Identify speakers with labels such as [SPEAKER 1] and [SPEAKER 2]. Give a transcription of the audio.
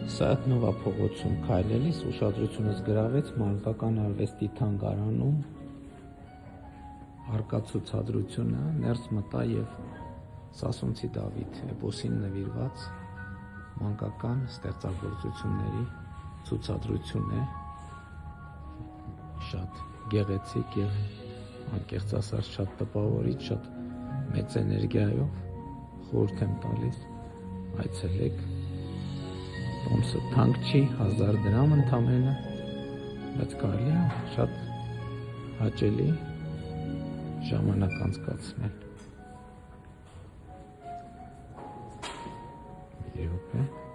[SPEAKER 1] Սա Նովա փողոցում քայլելիս ուշադրությունս գրավեց մանկական արվեստի թանգարանում առկա ցուցադրությունը, ներս մտա և Սասունցի Դավիթ էպոսին նվիրված մանկական ստեղծագործությունների ցուցադրություն է, շատ գեղեցիկ և անկեղծ ասած շատ տպավորիչ, շատ մեծ էներգիայով, խորհուրդ եմ տալիս այցելեք, տոմսը թանկ չի, 1000 դրամ ընդամենը, բայց կարելի է շատ հաճելի ժամանակ անցկացնել։ Մի րոպե։